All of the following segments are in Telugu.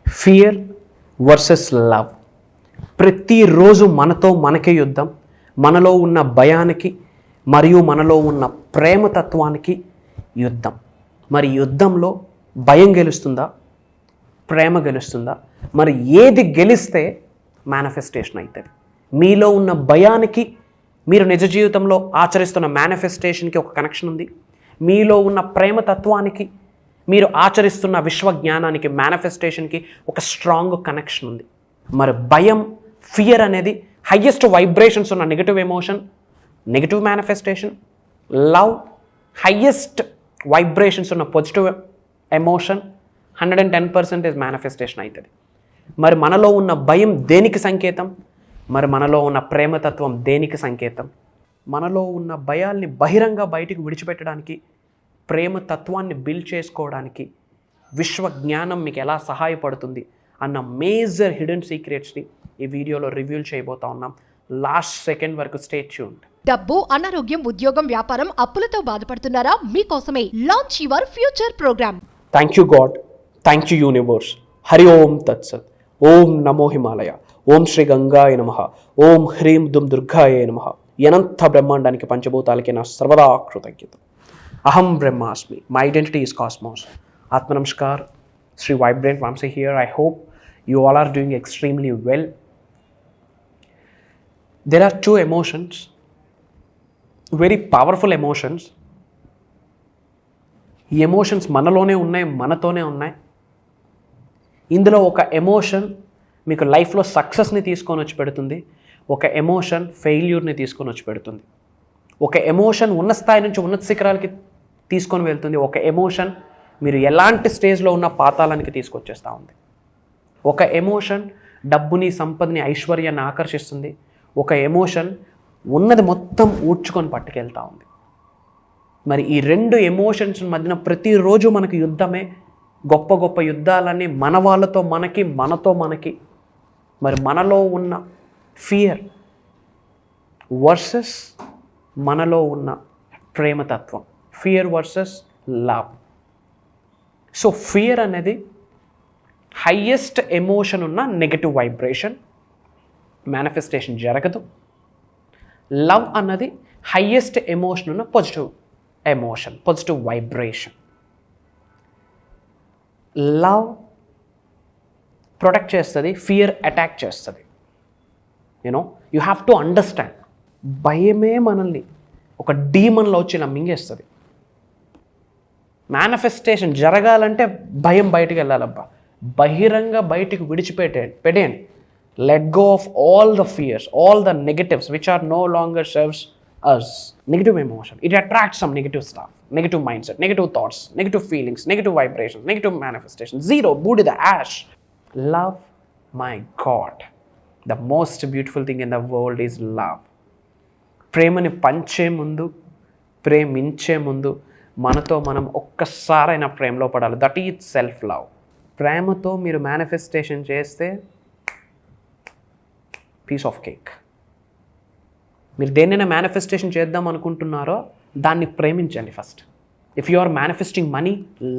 Fear versus love. ప్రతిరోజు మనతో మనకే యుద్ధం. మనలో ఉన్న భయానికి మరియు మనలో ఉన్న ప్రేమతత్వానికి యుద్ధం. మరి యుద్ధంలో భయం గెలుస్తుందా, ప్రేమ గెలుస్తుందా? మరి ఏది గెలిస్తే మేనిఫెస్టేషన్ అవుతుంది? మీలో ఉన్న భయానికి మీరు నిజ జీవితంలో ఆచరిస్తున్న మేనిఫెస్టేషన్కి ఒక కనెక్షన్ ఉంది. మీలో ఉన్న ప్రేమతత్వానికి మీరు ఆచరిస్తున్న విశ్వజ్ఞానానికి, మేనిఫెస్టేషన్కి ఒక స్ట్రాంగ్ కనెక్షన్ ఉంది. మరి భయం, ఫియర్ అనేది హయ్యెస్ట్ వైబ్రేషన్స్ ఉన్న negative emotion, negative manifestation. Love highest vibrations ఉన్న పాజిటివ్ ఎమోషన్, 110% మేనిఫెస్టేషన్ అవుతుంది. మరి మనలో ఉన్న భయం దేనికి సంకేతం? మరి మనలో ఉన్న ప్రేమతత్వం దేనికి సంకేతం? మనలో ఉన్న భయాల్ని బహిరంగ బయటికి విడిచిపెట్టడానికి, ప్రేమతత్వాన్ని బిల్డ్ చేసుకోవడానికి విశ్వజ్ఞానం మీకు ఎలా సహాయపడుతుంది అన్న మేజర్ హిడెన్ సీక్రెట్స్ని ఈ వీడియోలో రివ్యూ చేయబోతా ఉన్నాం. లాస్ట్ సెకండ్ వరకు స్టే ట్యూన్డ్. డబ్బు, అనారోగ్యం, ఉద్యోగం, వ్యాపారం, అప్పులతో బాధపడుతున్నారా? మీకోసమే launch your future program. Thank you God, thank you universe. Hari ఓం తత్సత్. ఓం నమో హిమాలయ. ఓం శ్రీ గంగాయ నమః. ఓం హ్రీం దుం దుర్గాయ నమః. అనంత బ్రహ్మాండానికి, పంచభూతాలకి నా సర్వదా కృతజ్ఞత. అహం బ్రహ్మాస్మి. My identity is cosmos. ఆత్మ నమస్కార్. Sri vibrant Vamsi here. I hope you all are doing extremely well. There are two emotions, very powerful emotions. ఈ ఎమోషన్స్ మనలోనే ఉన్నాయి, మనతోనే ఉన్నాయి. ఇందులో ఒక ఎమోషన్ మీకు లైఫ్లో సక్సెస్ని తీసుకొని వచ్చి పెడుతుంది, ఒక ఎమోషన్ ఫెయిల్యూర్ని తీసుకొని వచ్చి పెడుతుంది. ఒక ఎమోషన్ ఉన్న స్థాయి నుంచి ఉన్నత శిఖరాలకి తీసుకొని వెళ్తుంది, ఒక ఎమోషన్ మీరు ఎలాంటి స్టేజ్లో ఉన్న పాతాళానికి తీసుకొచ్చేస్తూ ఉంది. ఒక ఎమోషన్ డబ్బుని, సంపదని, ఐశ్వర్యాన్ని ఆకర్షిస్తుంది. ఒక ఎమోషన్ ఉన్నది మొత్తం ఊడ్చుకొని పట్టుకెళ్తూ ఉంది. మరి ఈ రెండు ఎమోషన్స్ మధ్యన ప్రతిరోజు మనకు యుద్ధమే. గొప్ప గొప్ప యుద్ధాలన్నీ మన వాళ్ళతో మనకి, మనతో మనకి. మరి మనలో ఉన్న ఫియర్ వర్సెస్ మనలో ఉన్న ప్రేమతత్వం. Fear versus love. So fear అనేది హయ్యెస్ట్ ఎమోషన్ ఉన్న నెగటివ్ వైబ్రేషన్, మేనిఫెస్టేషన్ జరగదు. లవ్ అన్నది హయ్యెస్ట్ ఎమోషన్ ఉన్న positive emotion, positive vibration. Love protect చేస్తుంది, ఫియర్ అటాక్ చేస్తుంది. You know you have to understand. భయమే మనల్ని ఒక డీమన్లో వచ్చి ఇలా మింగేస్తుంది. మేనిఫెస్టేషన్ జరగాలంటే భయం బయటికి వెళ్ళాలబ్బా. బహిరంగ బయటికి విడిచిపెట్టేయండి. Let go of all the fears, all the negatives which are no longer serves us. Negative emotion, it attracts some negative stuff, negative mind set, negative thoughts, negative feelings, negative vibrations, negative manifestation. Zero, బూడిద, ash. Love, my god, the most beautiful thing in the world is love. ప్రేమని పంచే ముందు, ప్రేమించే ముందు మనతో మనం ఒక్కసారైనా ప్రేమలో పడాలి. That is self love. ప్రేమతో మీరు మేనిఫెస్టేషన్ చేస్తే పీస్ ఆఫ్ కేక్. మీరు దేన్నైనా మేనిఫెస్టేషన్ చేద్దాం అనుకుంటున్నారో దాన్ని ప్రేమించండి first. If you are manifesting money,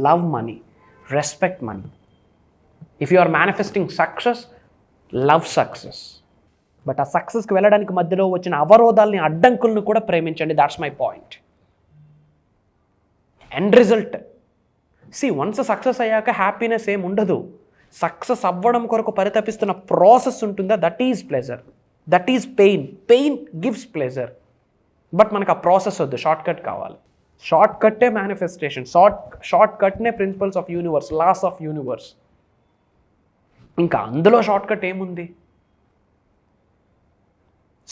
love money, respect money. If you are manifesting success, love success. But ఆ సక్సెస్కి వెళ్ళడానికి మధ్యలో వచ్చిన అవరోధాలని, అడ్డంకులను కూడా ప్రేమించండి. That's my point. End result, once success అయ్యాక హ్యాపీనెస్ ఏం ఉండదు. సక్సెస్ అవ్వడం కొరకు పరితపిస్తున్న ప్రాసెస్ ఉంటుందా, that is pleasure, that is pain. Pain gives pleasure. But మనకు ఆ ప్రాసెస్ వద్దు, షార్ట్ కట్ కావాలి. షార్ట్ కట్టే manifestation, short కట్నే principles of universe, laws of universe. ఇంకా అందులో షార్ట్ కట్ ఏముంది?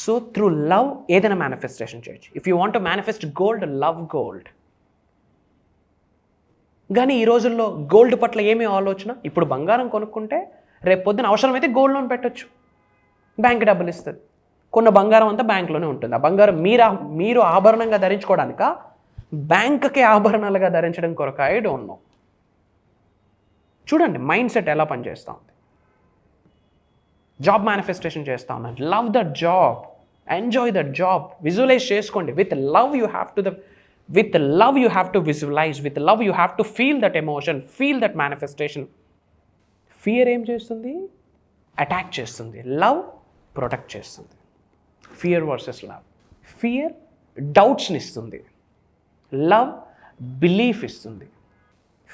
సో త్రూ లవ్ ఏదైనా మేనిఫెస్టేషన్ చేయొచ్చు. If you want to manifest gold, love gold. కానీ ఈ రోజుల్లో గోల్డ్ పట్ల ఏమీ ఆలోచన? ఇప్పుడు బంగారం కొనుక్కుంటే రేపు పొద్దున అవసరమైతే గోల్డ్ లోన్ పెట్టచ్చు, బ్యాంక్ డబ్బులు ఇస్తుంది. కొన్న బంగారం అంతా బ్యాంక్లోనే ఉంటుంది. ఆ బంగారం మీరు ఆభరణంగా ధరించుకోవడానిక, బ్యాంక్కి ఆభరణాలుగా ధరించడం కొరకు? I don't know. చూడండి మైండ్ సెట్ ఎలా పనిచేస్తూ ఉంది. జాబ్ మేనిఫెస్టేషన్ చేస్తూ ఉన్నాను. Love that job, enjoy that job, visualize చేసుకోండి. With love you have to visualize. With love you have to feel that emotion, feel that manifestation, fear ఏం చేస్తుంది? అటాక్ చేస్తుంది. లవ్ ప్రొటెక్ట్ చేస్తుంది. Fear versus love. ఫియర్ డౌట్స్ని ఇస్తుంది, లవ్ బిలీఫ్ ఇస్తుంది.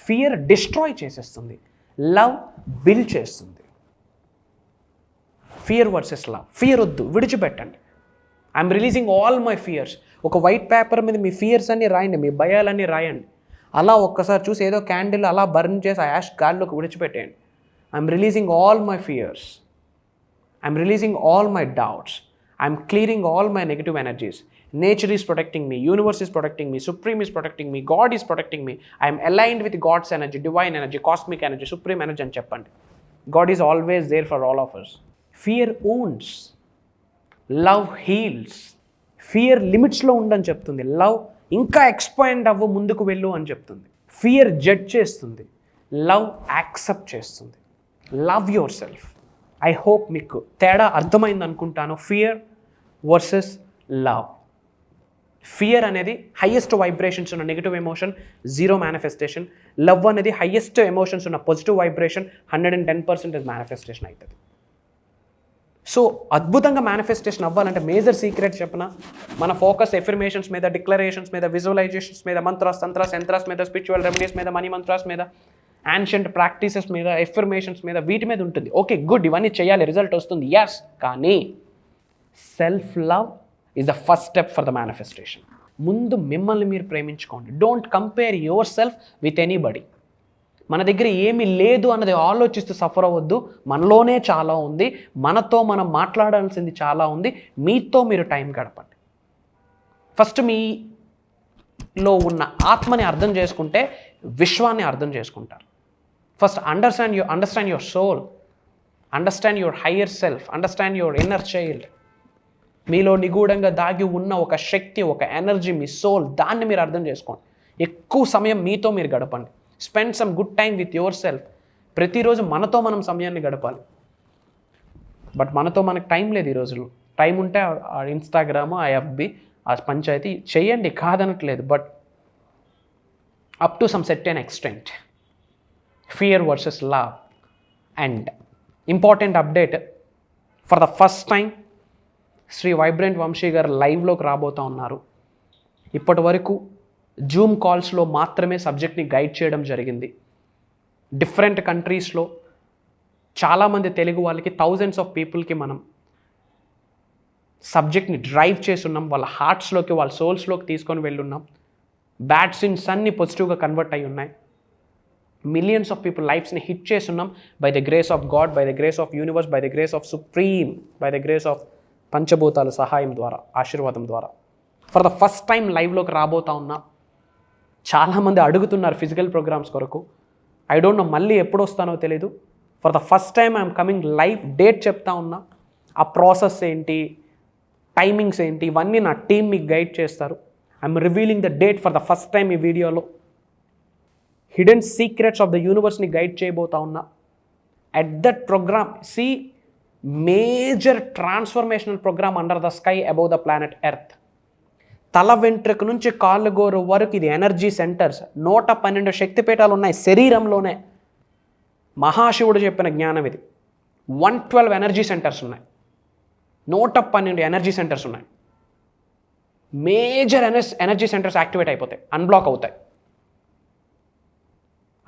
ఫియర్ డిస్ట్రాయ్ చేసేస్తుంది, లవ్ బిల్డ్ చేస్తుంది. Fear versus love. ఫియర్ వద్దు, విడిచిపెట్టండి. I'm releasing all my fears. ఒక వైట్ పేపర్ మీద మీ ఫియర్స్ అన్నీ రాయండి, మీ భయాలన్నీ రాయండి. అలా ఒక్కసారి చూసి ఏదో క్యాండిల్ అలా బర్న్ చేసి ఆ యాష్ గాల్లోకి విడిచిపెట్టేయండి. I'm releasing all my fears. I'm releasing all my doubts. I'm clearing all my negative energies. Nature is protecting me, universe is protecting me, supreme is protecting me, God is protecting me. I am aligned with God's energy, divine energy, cosmic energy, supreme energy అని చెప్పండి. God is always there for all of us. Fear wounds, love heals. Fear లిమిట్స్లో ఉండని చెప్తుంది, లవ్ ఇంకా ఎక్స్పాండ్ అవ్వ, ముందుకు వెళ్ళు అని చెప్తుంది. ఫియర్ జడ్జ్ చేస్తుంది, లవ్ యాక్సెప్ట్ చేస్తుంది. Love your self. I hope మీకు తేడా అర్థమైంది అనుకుంటాను. Fear versus love. ఫియర్ అనేది హైయెస్ట్ వైబ్రేషన్స్ ఉన్న నెగిటివ్ ఎమోషన్, 0 మేనిఫెస్టేషన్. లవ్ అనేది హైయెస్ట్ ఎమోషన్స్ ఉన్న పాజిటివ్ వైబ్రేషన్, 110% మేనిఫెస్టేషన్ అవుతుంది. సో అద్భుతంగా మేనిఫెస్టేషన్ అవ్వాలంటే మేజర్ సీక్రెట్ చెప్పిన, మన ఫోకస్ ఎఫర్మేషన్స్ మీద, డిక్లరేషన్స్ మీద, విజువలైజేషన్స్ మీద, మంత్రాస్, తంత్రాస్, యంత్రాస్ మీద, స్పిరిచువల్ రెమెడీస్ మీద, మనీ మంత్రాస్ మీద, యాన్షియంట్ ప్రాక్టీసెస్ మీద, ఎఫర్మేషన్స్ మీద, వీటి మీద ఉంటుంది. ఓకే, గుడ్, ఇవన్నీ చేయాలి, రిజల్ట్ వస్తుంది, ఎస్. కానీ self love is the first step for the manifestation. ముందు మిమ్మల్ని మీరు ప్రేమించుకోండి. Don't compare yourself with anybody. మన దగ్గర ఏమీ లేదు అన్నది ఆలోచిస్తూ సఫర్ అవ్వద్దు. మనలోనే చాలా ఉంది, మనతో మనం మాట్లాడాల్సింది చాలా ఉంది. మీతో మీరు టైం గడపండి. ఫస్ట్ మీలో ఉన్న ఆత్మని అర్థం చేసుకుంటే విశ్వాన్ని అర్థం చేసుకుంటారు. First understand your soul, understand your higher self, understand your inner child. మీలో నిగూఢంగా దాగి ఉన్న ఒక శక్తి, ఒక ఎనర్జీ, మీ సోల్, దాన్ని మీరు అర్థం చేసుకోండి. ఎక్కువ సమయం మీతో మీరు గడపండి. Spend some good time with your self. ప్రతిరోజు మనతో మనం సమయాన్ని గడపాలి. బట్ మనతో మనకు టైం లేదు ఈ రోజుల్లో. టైం ఉంటే ఆ ఇన్స్టాగ్రామ్, ఆ ఎఫ్బి, ఆ పంచాయతీ చేయండి, కాదనట్లేదు. But up to some certain extent. Fear versus love. And important update, for the first time Shri vibrant Vamshi గారు లైవ్లోకి రాబోతూ ఉన్నారు. ఇప్పటి వరకు జూమ్ కాల్స్లో మాత్రమే సబ్జెక్ట్ని గైడ్ చేయడం జరిగింది. డిఫరెంట్ కంట్రీస్లో చాలామంది తెలుగు వాళ్ళకి, థౌజండ్స్ ఆఫ్ పీపుల్కి మనం సబ్జెక్ట్ని డ్రైవ్ చేసి ఉన్నాం. వాళ్ళ హార్ట్స్లోకి, వాళ్ళ సోల్స్లోకి తీసుకొని వెళ్ళున్నాం. బ్యాడ్ సిన్స్ అన్ని పాజిటివ్గా కన్వర్ట్ అయి ఉన్నాయి. మిలియన్స్ ఆఫ్ పీపుల్ లైఫ్స్ని హిట్ చేస్తున్నాం. By the grace of God, by the grace of universe, by the grace of supreme, by the grace of పంచభూతాల సహాయం ద్వారా, ఆశీర్వాదం ద్వారా. ఫర్ ద ఫస్ట్ టైం లైవ్లోకి రాబోతా ఉన్నా. చాలామంది అడుగుతున్నారు ఫిజికల్ ప్రోగ్రామ్స్ కొరకు. ఐ డోంట్ నో మళ్ళీ ఎప్పుడు వస్తానో తెలీదు. For the first time I'm coming live. Date చెప్తా ఉన్నా, ఆ ప్రాసెస్ ఏంటి, టైమింగ్స్ ఏంటి, ఇవన్నీ నా టీం మీకు గైడ్ చేస్తారు. I'm revealing the date for the first time ఈ వీడియోలో. హిడెన్ సీక్రెట్స్ ఆఫ్ ద యూనివర్స్ని గైడ్ చేయబోతా ఉన్నా. At that program, see major transformational program under the sky above the planet earth. తల వెంట్రుక నుంచి కాళ్ళగోరు వరకు ఇది ఎనర్జీ సెంటర్స్. 112 శక్తిపీఠాలు ఉన్నాయి శరీరంలోనే. మహాశివుడు చెప్పిన జ్ఞానం ఇది. 112 ఎనర్జీ సెంటర్స్ ఉన్నాయి, 112 ఎనర్జీ సెంటర్స్ ఉన్నాయి. మేజర్ ఎనర్జీ సెంటర్స్ యాక్టివేట్ అయిపోతాయి, అన్బ్లాక్ అవుతాయి.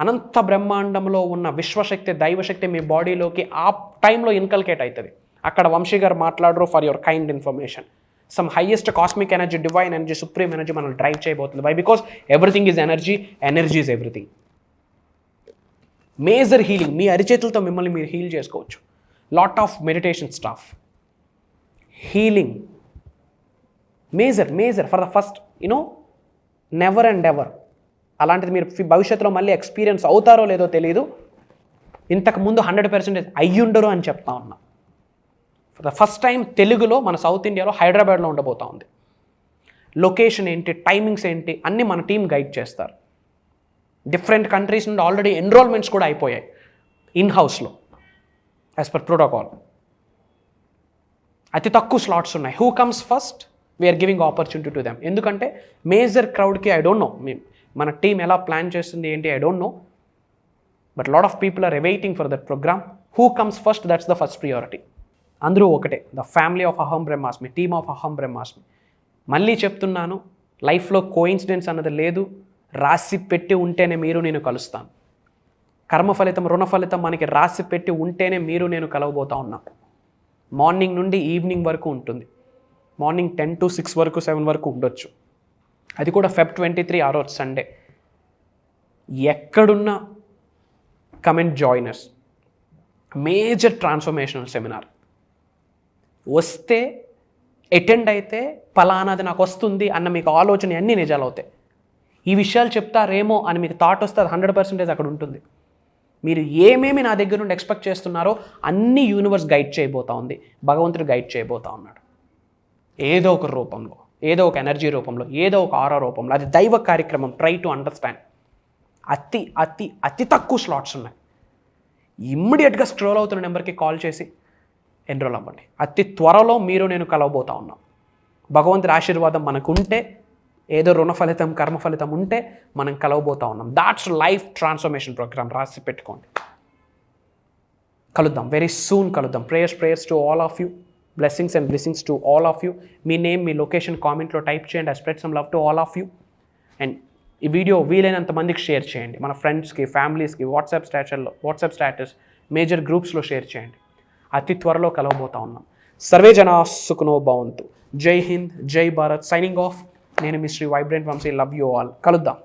అనంత బ్రహ్మాండంలో ఉన్న విశ్వశక్తి, దైవశక్తి మీ బాడీలోకి ఆ టైంలో ఇన్కల్కేట్ అవుతుంది. అక్కడ వంశీ గారు మాట్లాడరు. For your kind information, some highest cosmic energy, divine energy, supreme energy మనల్ని డ్రైవ్ చేయబోతుంది. Why? Because everything is energy, energy is everything. Major healing, మీ అరిచేతులతో మిమ్మల్ని మీరు హీల్ చేసుకోవచ్చు. Lot of meditation stuff, healing, major for the first, never and ever. అలాంటిది మీరు భవిష్యత్తులో మళ్ళీ ఎక్స్పీరియన్స్ అవుతారో లేదో తెలియదు. ఇంతకుముందు 100% అయ్యుండరు అని చెప్తా ఉన్నా. ఫర్ ద ఫస్ట్ టైం తెలుగులో మన సౌత్ ఇండియాలో హైదరాబాద్లో ఉండబోతా ఉంది. లొకేషన్ ఏంటి, టైమింగ్స్ ఏంటి, అన్నీ మన టీం గైడ్ చేస్తారు. డిఫరెంట్ కంట్రీస్ నుండి ఆల్రెడీ ఎన్రోల్మెంట్స్ కూడా అయిపోయాయి ఇన్ హౌస్లో యాజ్ పర్ ప్రోటోకాల్. అతి తక్కువ స్లాట్స్ ఉన్నాయి. Who comes first, we're giving opportunity to them. ఎందుకంటే మేజర్ క్రౌడ్కి ఐ డోంట్ నో మన టీం ఎలా ప్లాన్ చేస్తుంది ఏంటి, I don't know. But lot of people are waiting for that program. Who comes first, that's the first priority. అందరూ ఒకటే, ద ఫ్యామిలీ ఆఫ్ అహం బ్రహ్మాస్మి, టీమ్ ఆఫ్ అహం బ్రహ్మాస్మి. మళ్ళీ చెప్తున్నాను, లైఫ్లో కోఇన్సిడెన్స్ అన్నది లేదు. రాసి పెట్టి ఉంటేనే మీరు నేను కలుస్తాను. కర్మ ఫలితం, రుణ ఫలితం మనకి రాసి పెట్టి ఉంటేనే మీరు నేను కలవబోతా ఉన్నాం. మార్నింగ్ నుండి ఈవినింగ్ వరకు ఉంటుంది. మార్నింగ్ 10 to 6 వరకు, 7 వరకు ఉండొచ్చు. అది కూడా Feb 23 ఆ రోజు సండే. ఎక్కడున్నా comment joiners. Major transformational seminar. వస్తే అటెండ్ అయితే ఫలానాది నాకు వస్తుంది అన్న మీకు ఆలోచన అన్నీ నిజాలు అవుతాయి. ఈ విషయాలు చెప్తారేమో అని మీకు థాట్ వస్తే అది 100% అక్కడ ఉంటుంది. మీరు ఏమేమి నా దగ్గర నుండి ఎక్స్పెక్ట్ చేస్తున్నారో అన్ని యూనివర్స్ గైడ్ చేయబోతా ఉంది, భగవంతుడు గైడ్ చేయబోతా ఉన్నాడు. ఏదో ఒక రూపంలో, ఏదో ఒక ఎనర్జీ రూపంలో, ఏదో ఒక ఆరా రూపంలో. అది దైవ కార్యక్రమం. Try to understand. అతి అతి అతి తక్కువ స్లాట్స్ ఉన్నాయి. ఇమ్మీడియట్గా స్క్రోల్ అవుతున్న నెంబర్కి కాల్ చేసి ఎన్రోల్ అవ్వండి. అతి త్వరలో మీరు నేను కలవబోతా ఉన్నాం. భగవంతుడి ఆశీర్వాదం మనకు ఉంటే, ఏదో రుణ ఫలితం, కర్మ ఫలితం ఉంటే మనం కలవబోతా ఉన్నాం. That's life transformation program. రాసి పెట్టుకోండి. కలుద్దాం, వెరీ సూన్ కలుద్దాం. Prayers to all of you. Blessings and blessings to all of you. మీ నేమ్, మీ లొకేషన్ కామెంట్లో టైప్ చేయండి. I spread some love to all of you. And ఈ వీడియో వీలైనంత మందికి షేర్ చేయండి. మన ఫ్రెండ్స్కి, ఫ్యామిలీస్కి, వాట్సాప్ స్టాటస్, మేజర్ గ్రూప్స్లో షేర్ చేయండి. అతి త్వరలో కలవబోతా ఉన్నాం. సర్వే జనా సుఖనో భవంతు. జై హింద్, జై భారత్. Signing off. నేను మీ Shri vibrant Vamshi. Love you all. కలుద్దాం.